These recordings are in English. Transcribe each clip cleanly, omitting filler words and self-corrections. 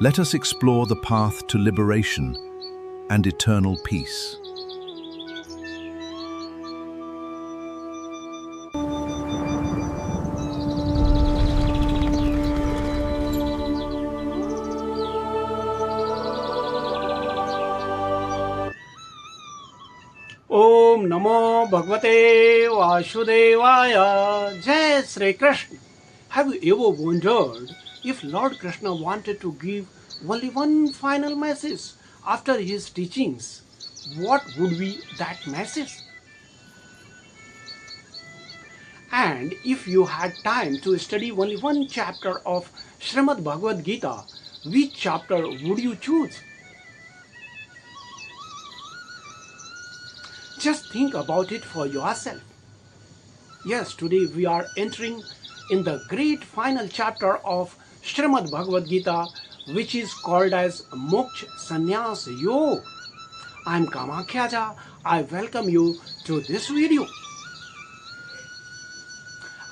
let us explore the path to liberation and eternal peace. Om Namo Bhagavate Vasudevaya. Jai Sri Krishna. Have you ever wondered if Lord Krishna wanted to give only one final message after his teachings? What would be that message? And if you had time to study only one chapter of Srimad Bhagavad Gita, which chapter would you choose? Just think about it for yourself. Yes, today we are entering in the great final chapter of Srimad Bhagavad Gita, which is called as Moksha, Sannyasa, Yoga. I am Kamakhya Jha. I welcome you to this video.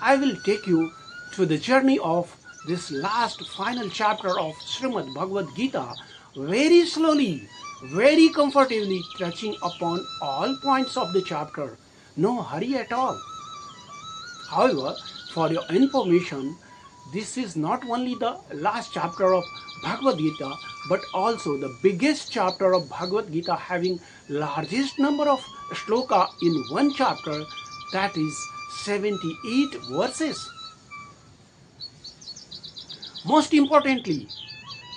I will take you to the journey of this last final chapter of Srimad Bhagavad Gita very slowly, very comfortably, touching upon all points of the chapter. No hurry at all. However, for your information, this is not only the last chapter of Bhagavad Gita, but also the biggest chapter of Bhagavad Gita, having largest number of shloka in one chapter, that is 78 verses. Most importantly,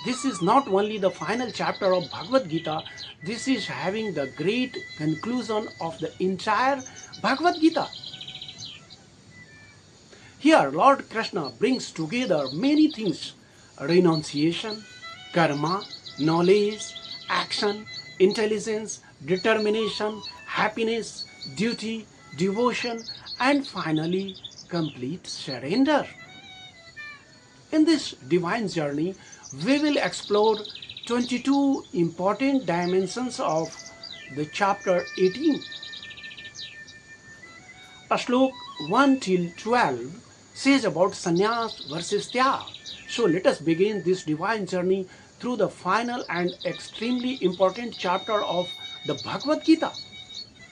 this is not only the final chapter of Bhagavad Gita, this is having the great conclusion of the entire Bhagavad Gita. Here Lord Krishna brings together many things: renunciation, karma, knowledge, action, intelligence, determination, happiness, duty, devotion, and finally complete surrender. In this divine journey, we will explore 22 important dimensions of the chapter 18. Shlok 1 till 12 says about sannyas versus tyaga. So let us begin this divine journey through the final and extremely important chapter of the Bhagavad Gita,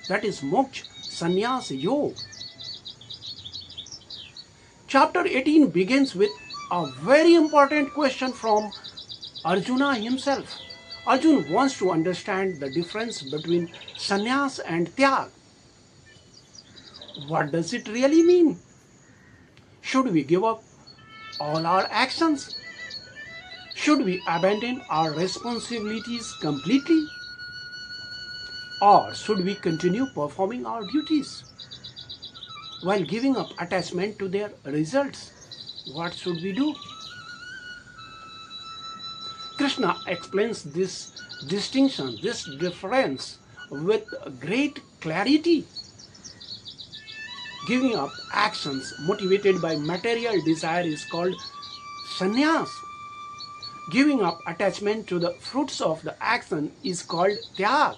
that is Moksha, Sannyasa, Yoga. Chapter 18 begins with a very important question from Arjuna himself. Arjuna wants to understand the difference between sannyas and tyaga. What does it really mean? Should we give up all our actions? Should we abandon our responsibilities completely? Or should we continue performing our duties while giving up attachment to their results? What should we do? Krishna explains this distinction, this difference with great clarity. Giving up actions motivated by material desire is called sannyas. Giving up attachment to the fruits of the action is called tyaga.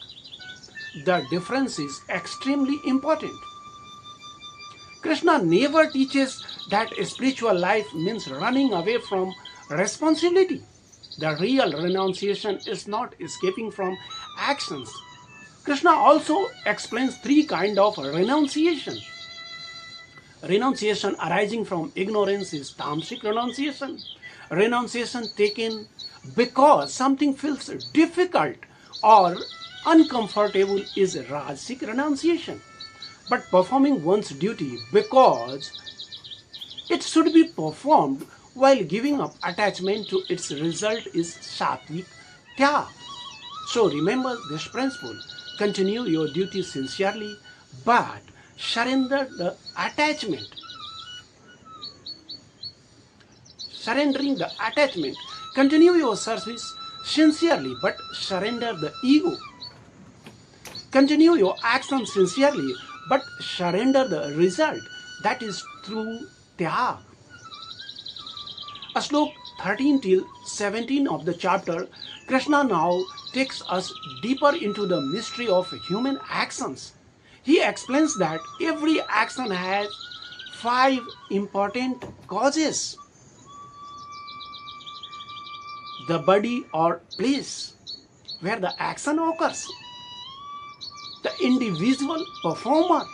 The difference is extremely important. Krishna never teaches that spiritual life means running away from responsibility. The real renunciation is not escaping from actions. Krishna also explains three kinds of renunciation. Renunciation arising from ignorance is tamasic renunciation. Renunciation taken because something feels difficult or uncomfortable is rajasic renunciation. But performing one's duty because it should be performed while giving up attachment to its result is sattvic tyaga. So remember this principle. Continue your duty sincerely, but surrender the attachment. Surrendering the attachment. Continue your service sincerely, but surrender the ego. Continue your action sincerely, but surrender the result. That is through tyaga. Shlok 13 till 17 of the chapter, Krishna now takes us deeper into the mystery of human actions. He explains that every action has 5 important causes. the body or place where the action occurs, the individual performer,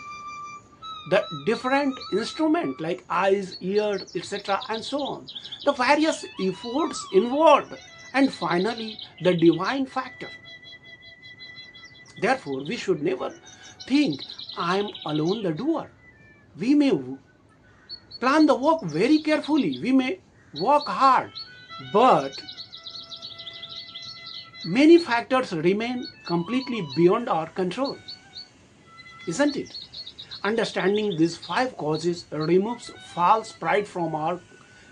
the different instrument like eyes, ears, etc. and so on, the various efforts involved, and finally the divine factor. Therefore, we should never think I am alone the doer. We may plan the work very carefully, we may work hard, but many factors remain completely beyond our control, isn't it? Understanding these 5 causes removes false pride from our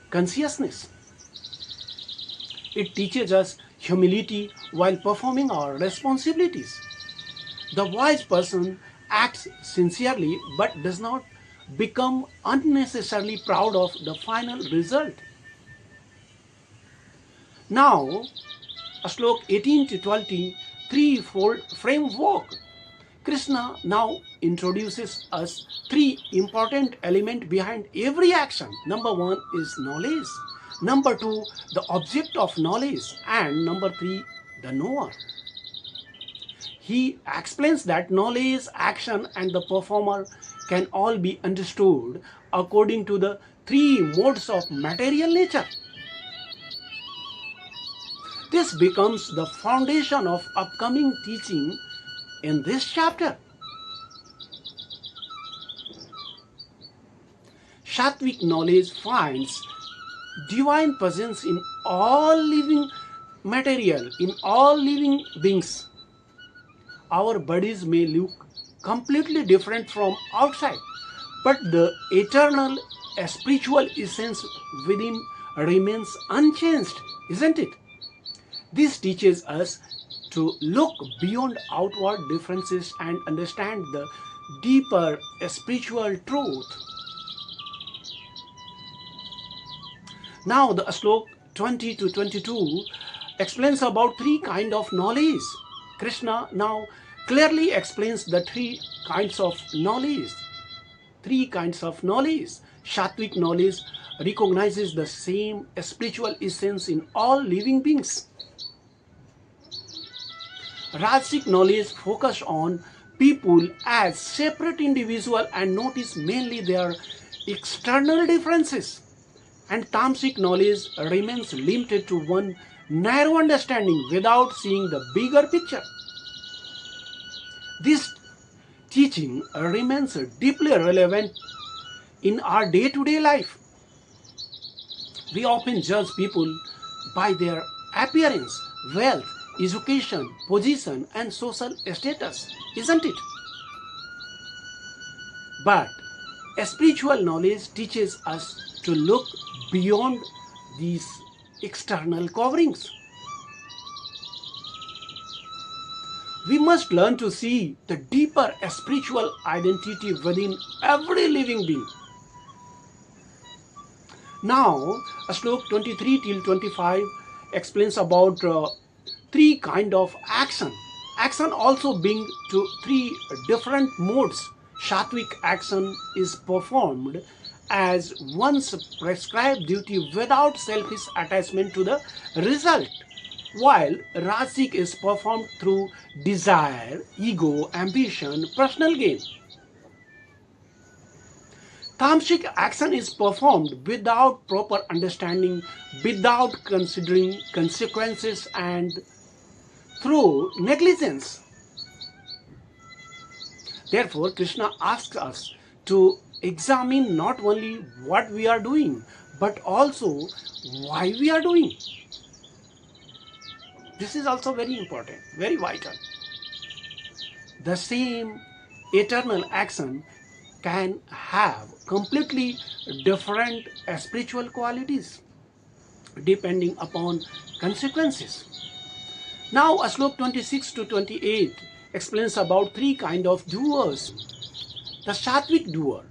consciousness. It teaches us humility while performing our responsibilities. The wise person acts sincerely but does not become unnecessarily proud of the final result. Now, a slok 18 to 20, threefold framework. Krishna now introduces us 3 important elements behind every action. Number 1 is knowledge. Number 2, the object of knowledge. And number 3, the knower. He explains that knowledge, action, and the performer can all be understood according to the 3 modes of material nature. This becomes the foundation of upcoming teaching in this chapter. Sattvic knowledge finds divine presence in all living material, in all living beings. Our bodies may look completely different from outside, but the eternal spiritual essence within remains unchanged, isn't it? This teaches us to look beyond outward differences and understand the deeper spiritual truth. Now the slok 20 to 22 explains about 3 kinds of knowledge. Krishna now clearly explains the 3 kinds of knowledge. 3 kinds of knowledge. Sattvic knowledge recognizes the same spiritual essence in all living beings. Rajasic knowledge focuses on people as separate individuals and notice mainly their external differences. And Tamasic knowledge remains limited to one narrow understanding without seeing the bigger picture. This teaching remains deeply relevant in our day-to-day life. We often judge people by their appearance, wealth, education, position, and social status, isn't it? But spiritual knowledge teaches us to look beyond these external coverings. We must learn to see the deeper spiritual identity within every living being. Now, slok 23 till 25 explains about 3 kinds of action. Action also being to 3 different modes. Sattvic action is performed as one's prescribed duty without selfish attachment to the result, while Rajasic is performed through desire, ego, ambition, personal gain. Tamasic action is performed without proper understanding, without considering consequences, and through negligence. Therefore, Krishna asks us to examine not only what we are doing, but also why we are doing. This is also very important, very vital. The same eternal action can have completely different spiritual qualities depending upon consequences. Now, slok 26 to 28 explains about 3 kinds of doers. The Sattvic doer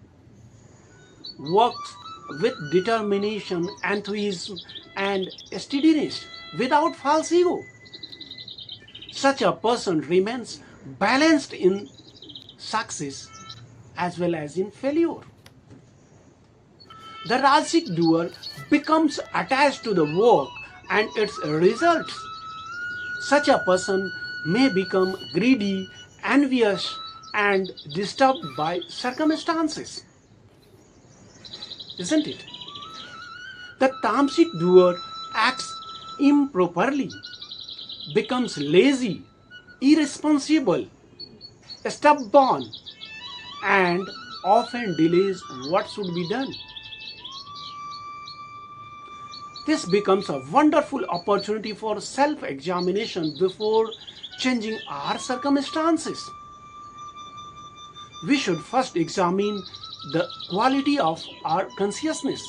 works with determination, enthusiasm, and steadiness without false ego. Such a person remains balanced in success as well as in failure. The Rajasic doer becomes attached to the work and its results. Such a person may become greedy, envious, and disturbed by circumstances. Isn't it? The tamasic doer acts improperly, becomes lazy, irresponsible, stubborn, and often delays what should be done. This becomes a wonderful opportunity for self-examination before changing our circumstances. We should first examine the quality of our consciousness.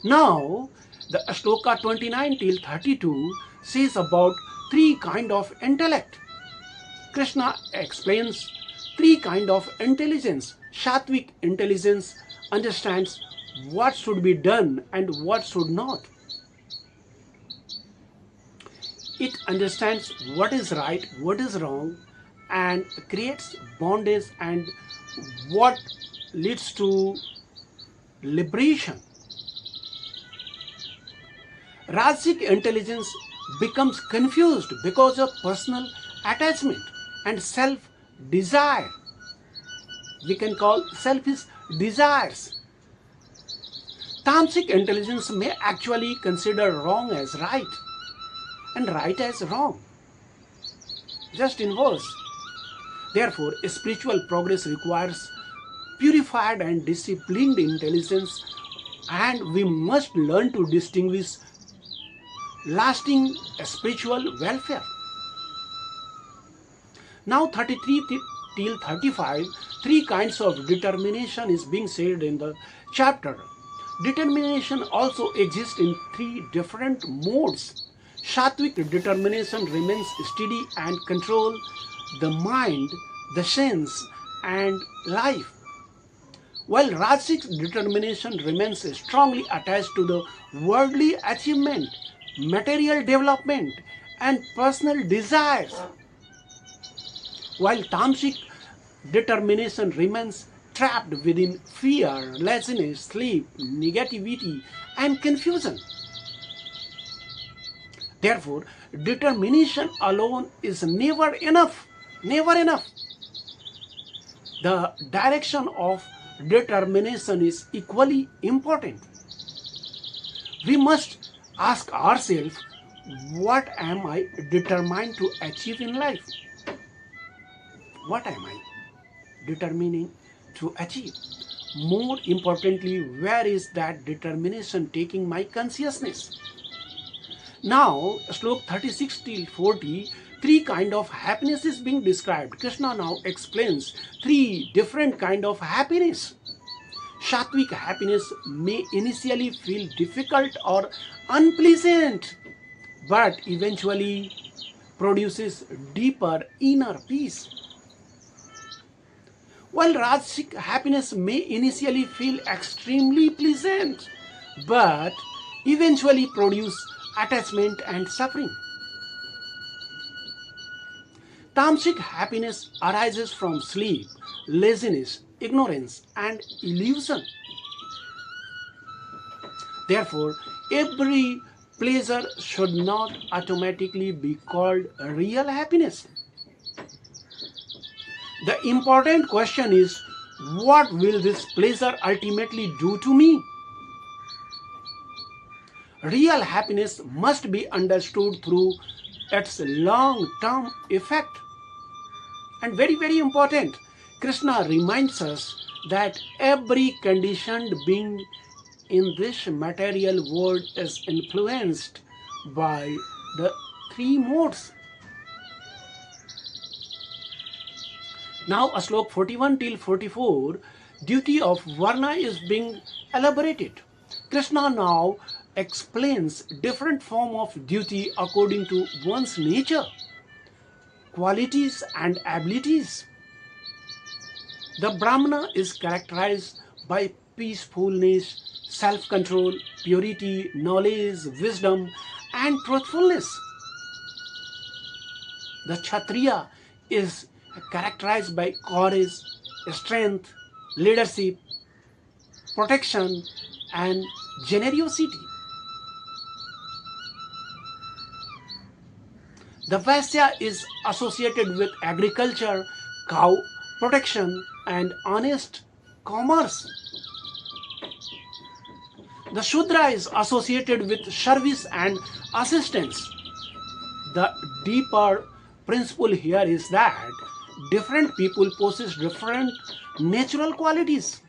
Now, the Shloka 29 till 32 says about three kinds of intellect. Krishna explains three kinds of intelligence. Sattvic intelligence understands what should be done and what should not. It understands what is right, what is wrong, and creates bondage and what leads to liberation. Rajasic intelligence becomes confused because of personal attachment and self-desire. We can call selfish desires. Tamasic intelligence may actually consider wrong as right and right as wrong, just inverse. Therefore, spiritual progress requires purified and disciplined intelligence, and we must learn to distinguish lasting spiritual welfare. Now 33 till 35, three kinds of determination is being said in the chapter. Determination also exists in three different modes. Sattvic determination remains steady and control the mind, the sense, and life, while Rajasic determination remains strongly attached to the worldly achievement, material development, and personal desires, while Tamasic determination remains trapped within fear, laziness, sleep, negativity, and confusion. Therefore, determination alone is never enough. Never enough. The direction of determination is equally important. We must ask ourselves, what am I determined to achieve in life? What am I determining to achieve? More importantly, where is that determination taking my consciousness? Now, Slok 36 till 40, three kinds of happiness is being described. Krishna now explains three different kinds of happiness. Sattvic happiness may initially feel difficult or unpleasant, but eventually produces deeper inner peace. While Rajasic happiness may initially feel extremely pleasant, but eventually produce attachment and suffering. Tamasic happiness arises from sleep, laziness, ignorance, and illusion. Therefore, every pleasure should not automatically be called real happiness. The important question is, what will this pleasure ultimately do to me? Real happiness must be understood through its long-term effect. And very, very important, Krishna reminds us that every conditioned being in this material world is influenced by the three modes. Now, Slok 41 till 44, duty of Varna is being elaborated. Krishna now explains different form of duty according to one's nature, qualities, and abilities. The Brahmana is characterized by peacefulness, self-control, purity, knowledge, wisdom, and truthfulness. The Kshatriya is characterized by courage, strength, leadership, protection, and generosity. The Vaisya is associated with agriculture, cow protection, and honest commerce. The Shudra is associated with service and assistance. The deeper principle here is that different people possess different natural qualities.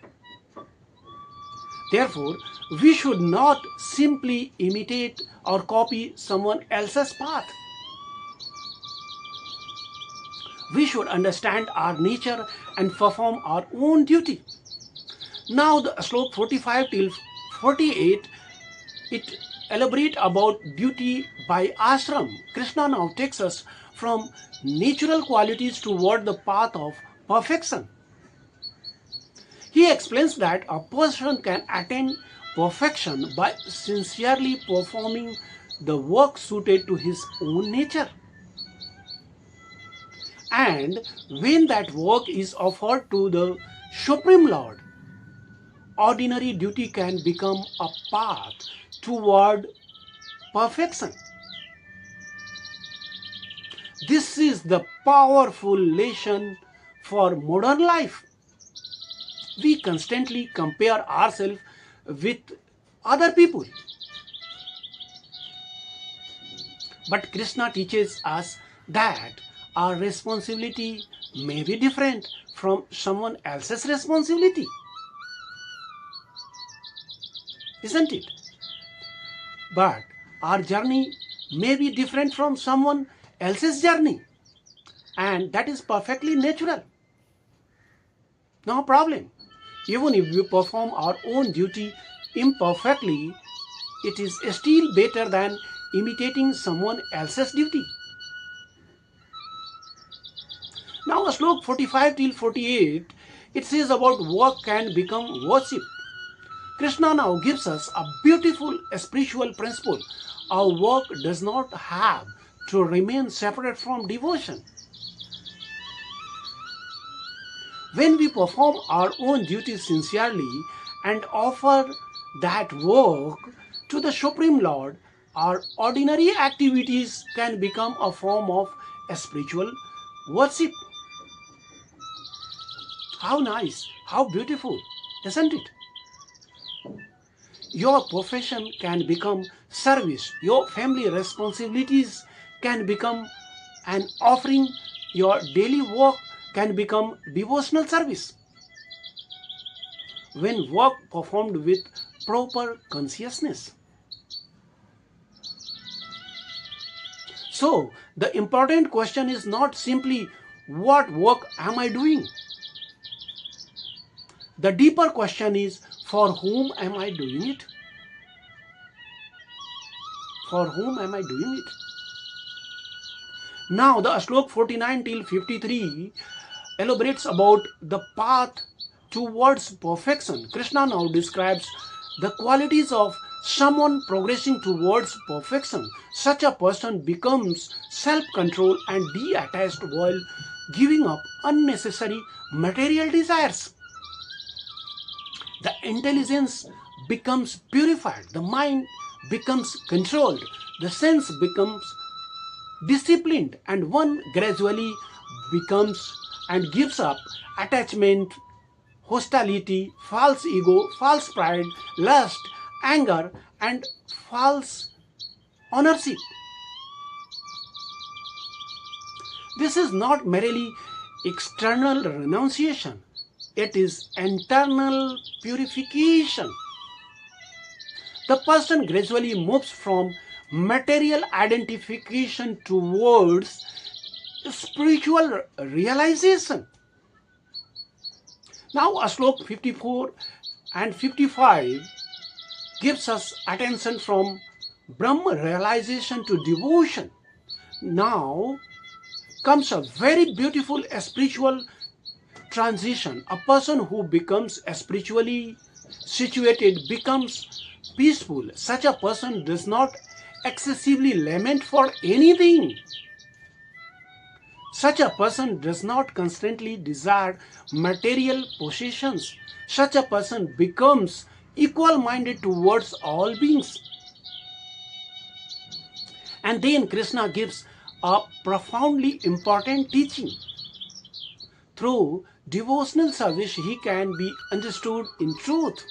Therefore, we should not simply imitate or copy someone else's path. We should understand our nature and perform our own duty. Now the slok 45 till 48, it elaborate about duty by ashram. Krishna now takes us from natural qualities toward the path of perfection. He explains that a person can attain perfection by sincerely performing the work suited to his own nature. And when that work is offered to the Supreme Lord, ordinary duty can become a path toward perfection. This is the powerful lesson for modern life. We constantly compare ourselves with other people. But Krishna teaches us that our responsibility may be different from someone else's responsibility. Isn't it? But our journey may be different from someone else's journey. And that is perfectly natural. No problem. Even if we perform our own duty imperfectly, it is still better than imitating someone else's duty. Now, slok 45 till 48, it says about work can become worship. Krishna now gives us a beautiful spiritual principle. Our work does not have to remain separate from devotion. When we perform our own duties sincerely and offer that work to the Supreme Lord, our ordinary activities can become a form of spiritual worship. How nice, how beautiful, isn't it? Your profession can become service. Your family responsibilities can become an offering. Your daily work can become devotional service. When work performed with proper consciousness. So, the important question is not simply what work am I doing? The deeper question is, for whom am I doing it? For whom am I doing it? Now the slok 49 till 53 elaborates about the path towards perfection. Krishna now describes the qualities of someone progressing towards perfection. Such a person becomes self-controlled and detached while giving up unnecessary material desires. The intelligence becomes purified, the mind becomes controlled, the sense becomes disciplined, and one gradually becomes and gives up attachment, hostility, false ego, false pride, lust, anger, and false ownership. This is not merely external renunciation. It is internal purification. The person gradually moves from material identification towards spiritual realization. Now, slok 54 and 55 gives us attention from Brahma realization to devotion. Now comes a very beautiful spiritual transition. A person who becomes spiritually situated becomes peaceful. Such a person does not excessively lament for anything. Such a person does not constantly desire material possessions. Such a person becomes equal-minded towards all beings. And then Krishna gives a profoundly important teaching. Through devotional service, he can be understood in truth.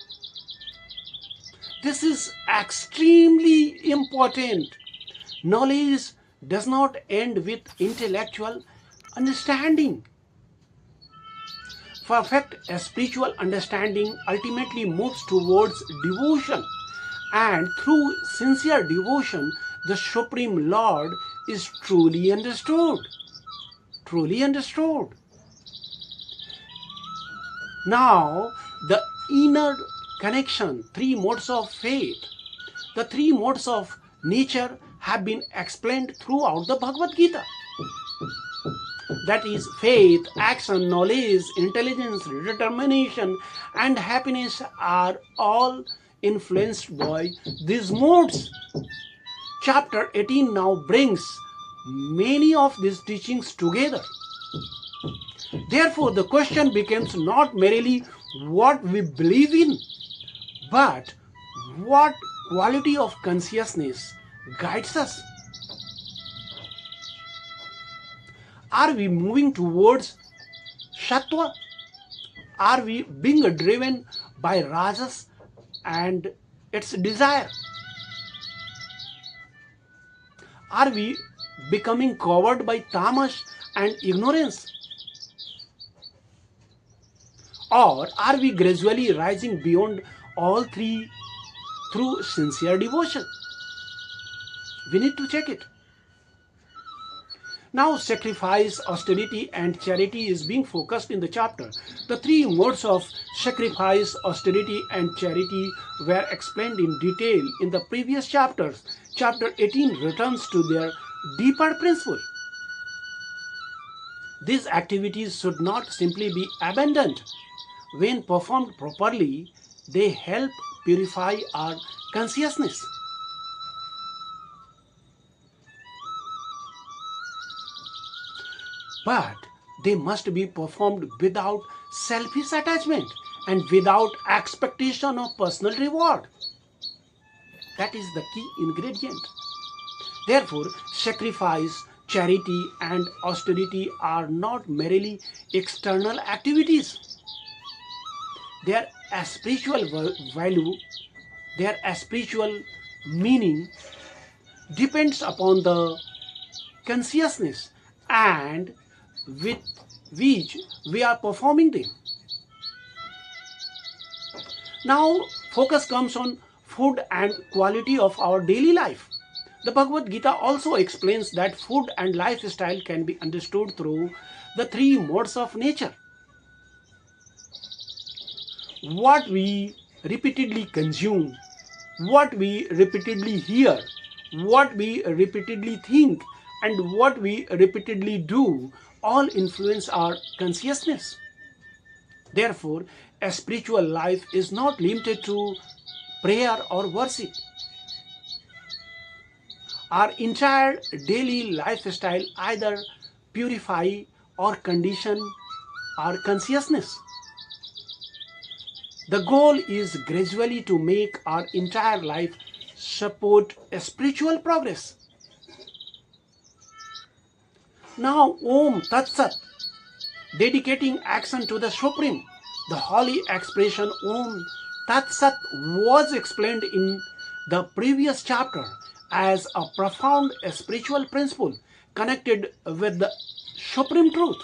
This is extremely important. Knowledge does not end with intellectual understanding. Perfect spiritual understanding ultimately moves towards devotion, and through sincere devotion, the Supreme Lord is truly understood. Truly understood. Now, the inner connection, three modes of faith, the three modes of nature have been explained throughout the Bhagavad Gita. That is, faith, action, knowledge, intelligence, determination, and happiness are all influenced by these modes. Chapter 18 now brings many of these teachings together. Therefore, the question becomes not merely what we believe in, but what quality of consciousness guides us. Are we moving towards Sattva? Are we being driven by Rajas and its desire? Are we becoming covered by Tamas and ignorance? Or are we gradually rising beyond all three through sincere devotion? We need to check it. Now, sacrifice, austerity, and charity is being focused in the chapter. The three modes of sacrifice, austerity, and charity were explained in detail in the previous chapters. Chapter 18 returns to their deeper principle. These activities should not simply be abandoned. When performed properly, they help purify our consciousness. But they must be performed without selfish attachment and without expectation of personal reward. That is the key ingredient. Therefore, sacrifice, charity, and austerity are not merely external activities. Their spiritual value, their spiritual meaning depends upon the consciousness and with which we are performing them. Now, focus comes on food and quality of our daily life. The Bhagavad Gita also explains that food and lifestyle can be understood through the three modes of nature. What we repeatedly consume, what we repeatedly hear, what we repeatedly think, and what we repeatedly do all influence our consciousness. Therefore, a spiritual life is not limited to prayer or worship. Our entire daily lifestyle either purify or condition our consciousness. The goal is gradually to make our entire life support a spiritual progress. Now, Om Tat Sat, dedicating action to the Supreme. The holy expression Om Tat Sat was explained in the previous chapter as a profound spiritual principle connected with the Supreme Truth.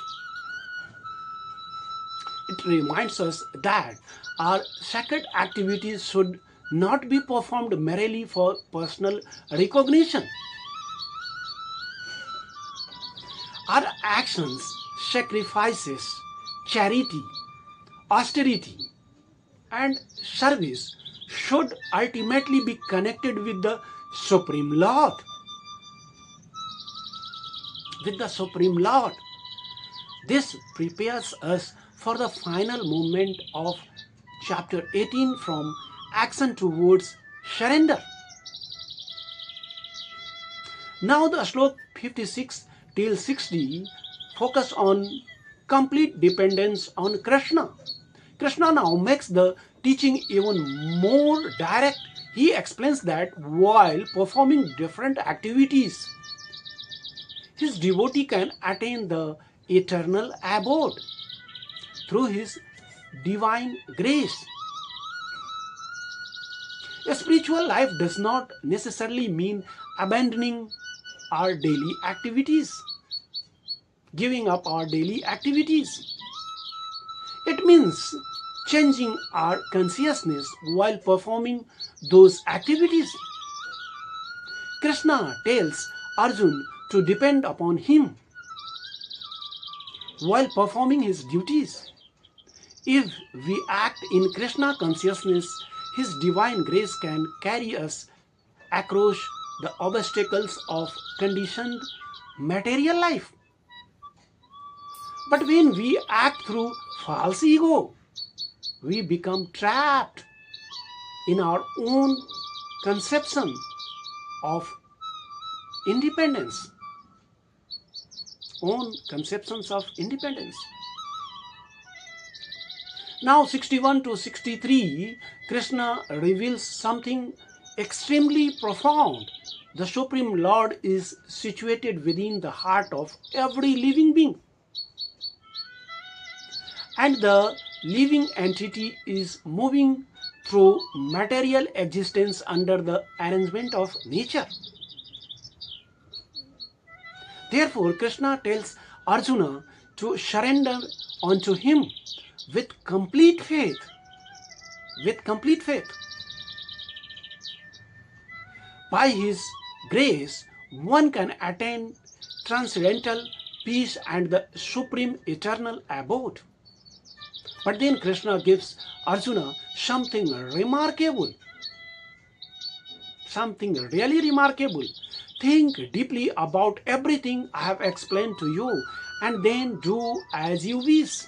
It reminds us that our sacred activities should not be performed merely for personal recognition. Our actions, sacrifices, charity, austerity, and service should ultimately be connected with the Supreme Lord. With the Supreme Lord. This prepares us for the final movement of chapter 18 from action towards surrender. Now the slok 56 till 60 focus on complete dependence on Krishna. Krishna now makes the teaching even more direct. He explains that while performing different activities, his devotee can attain the eternal abode through his divine grace. A spiritual life does not necessarily mean abandoning our daily activities, giving up our daily activities. It means changing our consciousness while performing those activities. Krishna tells Arjuna to depend upon him while performing his duties. If we act in Krishna consciousness, his divine grace can carry us across the obstacles of conditioned material life. But when we act through false ego, we become trapped in our own conception of independence, own conceptions of independence. Now 61 to 63, Krishna reveals something extremely profound. The Supreme Lord is situated within the heart of every living being. And the living entity is moving through material existence under the arrangement of nature. Therefore, Krishna tells Arjuna to surrender unto him with complete faith. With complete faith. By his grace, one can attain transcendental peace and the supreme eternal abode. But then Krishna gives Arjuna something remarkable. Something really remarkable. Think deeply about everything I have explained to you and then do as you wish.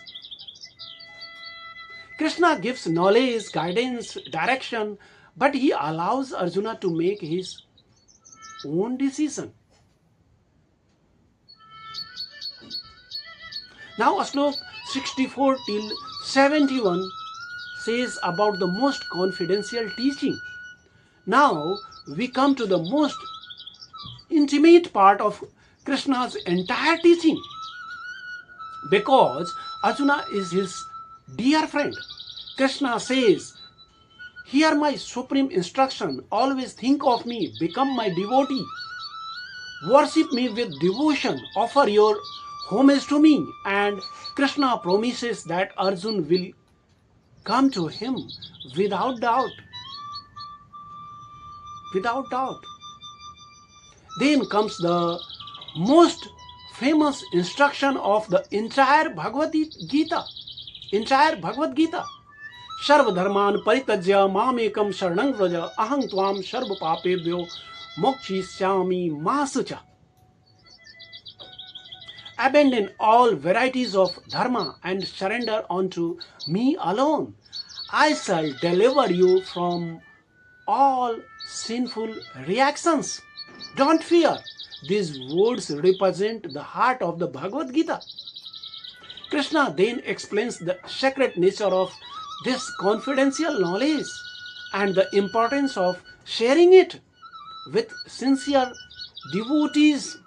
Krishna gives knowledge, guidance, direction, but he allows Arjuna to make his own decision. Now Slok 64 till 71 says about the most confidential teaching. Now we come to the most intimate part of Krishna's entire teaching, because Arjuna is his dear friend. Krishna says, "Hear my supreme instruction, always think of me, become my devotee, worship me with devotion, offer your homage to me." And Krishna promises that Arjuna will come to him without doubt. Without doubt. Then comes the most famous instruction of the entire Bhagavad Gita. Entire Bhagavad Gita. Sarva dharman paritajya mam ekam sharanam vraja aham tvam sarva papebhyo mokshishyami ma sucha. Abandon all varieties of dharma and surrender unto me alone. I shall deliver you from all sinful reactions. Don't fear. These words represent the heart of the Bhagavad Gita. Krishna then explains the sacred nature of this confidential knowledge and the importance of sharing it with sincere devotees.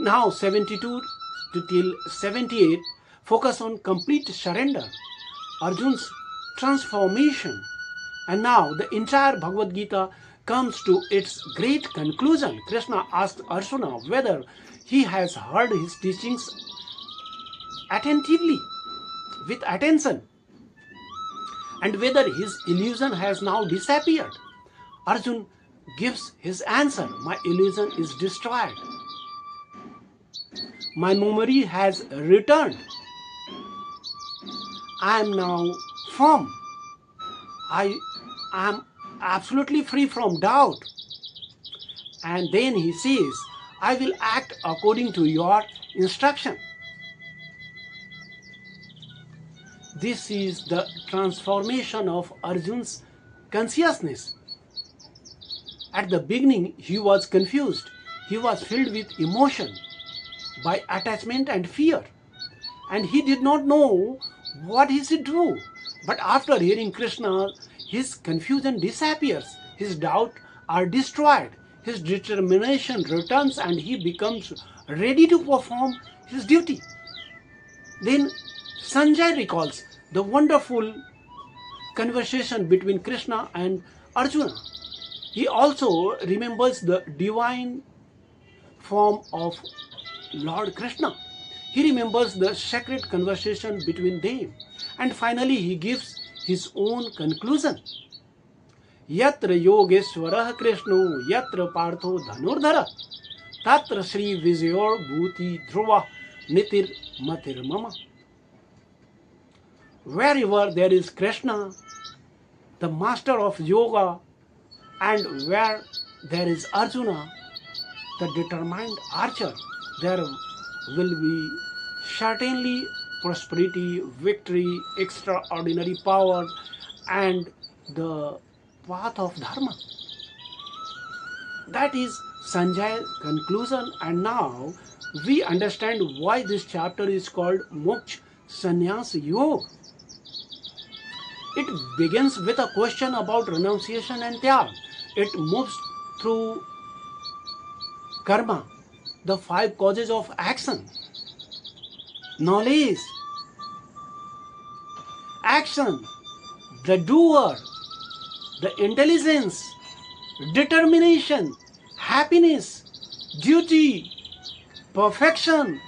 Now 72 till 78 focus on complete surrender, Arjuna's transformation. And now the entire Bhagavad Gita comes to its great conclusion. Krishna asked Arjuna whether he has heard his teachings attentively, with attention, and whether his illusion has now disappeared. Arjuna gives his answer: "My illusion is destroyed. My memory has returned. I am now firm. I am absolutely free from doubt." And then he says, "I will act according to your instruction." This is the transformation of Arjuna's consciousness. At the beginning, he was confused. He was filled with emotion by attachment and fear, and he did not know what he should do. But after hearing Krishna, his confusion disappears, his doubt are destroyed, his determination returns and he becomes ready to perform his duty. Then Sanjay recalls the wonderful conversation between Krishna and Arjuna. He also remembers the divine form of Lord Krishna. He remembers the sacred conversation between them. And finally he gives his own conclusion. Yatra Yogeshwarah Krishno Yatra Partho Dhanurdhara Tatra Sri Vijayor Bhuti Dhruva Nitir Matir Mama. Wherever there is Krishna, the master of yoga, and where there is Arjuna, the determined archer, there will be certainly prosperity, victory, extraordinary power, and the path of dharma. That is Sanjay's conclusion, and now we understand why this chapter is called Moksha Sannyasa Yoga. It begins with a question about renunciation and Tyaga. It moves through karma, the 5 causes of action, knowledge, action, the doer, the intelligence, determination, happiness, duty, perfection,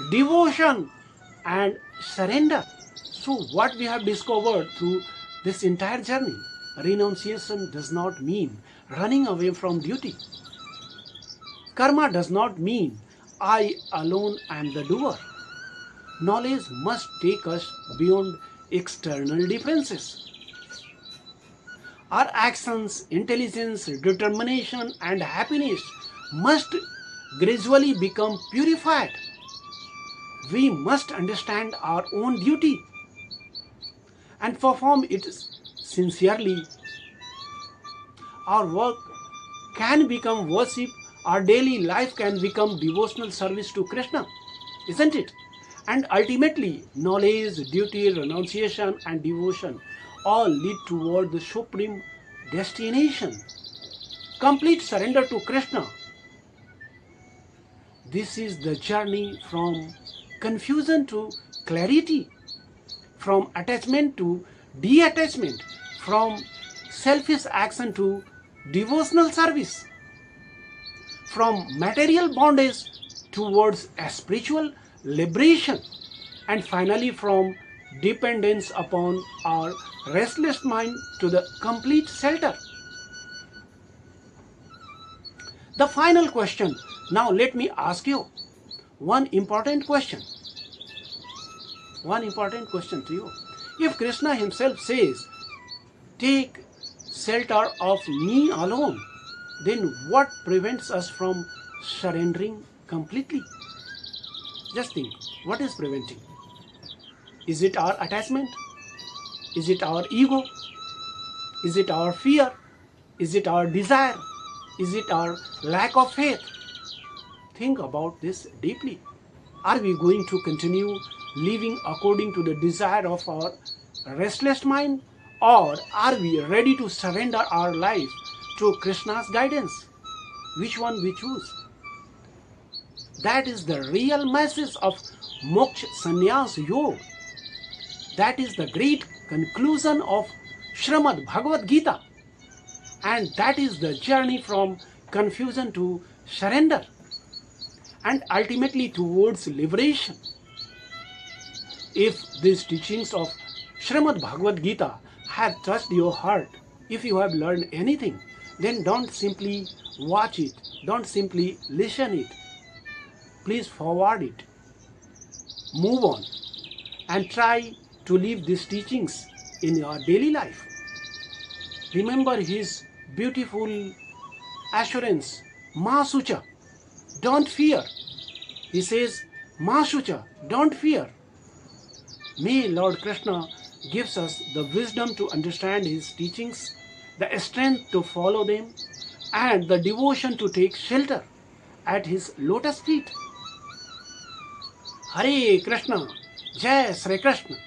devotion, and surrender. So what we have discovered through this entire journey, renunciation does not mean running away from duty. Karma does not mean I alone am the doer. Knowledge must take us beyond external differences. Our actions, intelligence, determination, and happiness must gradually become purified. We must understand our own duty and perform it sincerely. Our work can become worship, our daily life can become devotional service to Krishna, isn't it? And ultimately, knowledge, duty, renunciation, and devotion all lead toward the supreme destination, complete surrender to Krishna. This is the journey from confusion to clarity, from attachment to detachment, from selfish action to devotional service, from material bondage towards a spiritual liberation, and finally from dependence upon our restless mind to the complete shelter. The final question. Now let me ask you one important question. One important question to you. If Krishna himself says, take shelter of me alone, then what prevents us from surrendering completely? Just think, what is preventing? Is it our attachment? Is it our ego? Is it our fear? Is it our desire? Is it our lack of faith? Think about this deeply. Are we going to continue living according to the desire of our restless mind? Or are we ready to surrender our life to Krishna's guidance? Which one we choose? That is the real message of Moksha Sannyasa Yoga. That is the great conclusion of Srimad Bhagavad Gita. And that is the journey from confusion to surrender, and ultimately towards liberation. If these teachings of Srimad Bhagavad Gita have touched your heart, if you have learned anything, then don't simply watch it, don't simply listen it. Please forward it, move on, and try to live these teachings in your daily life. Remember his beautiful assurance, Ma Sucha, don't fear. He says, Ma Sucha, don't fear. May Lord Krishna gives us the wisdom to understand his teachings, the strength to follow them, and the devotion to take shelter at his lotus feet. Hare Krishna, Jai Sri Krishna.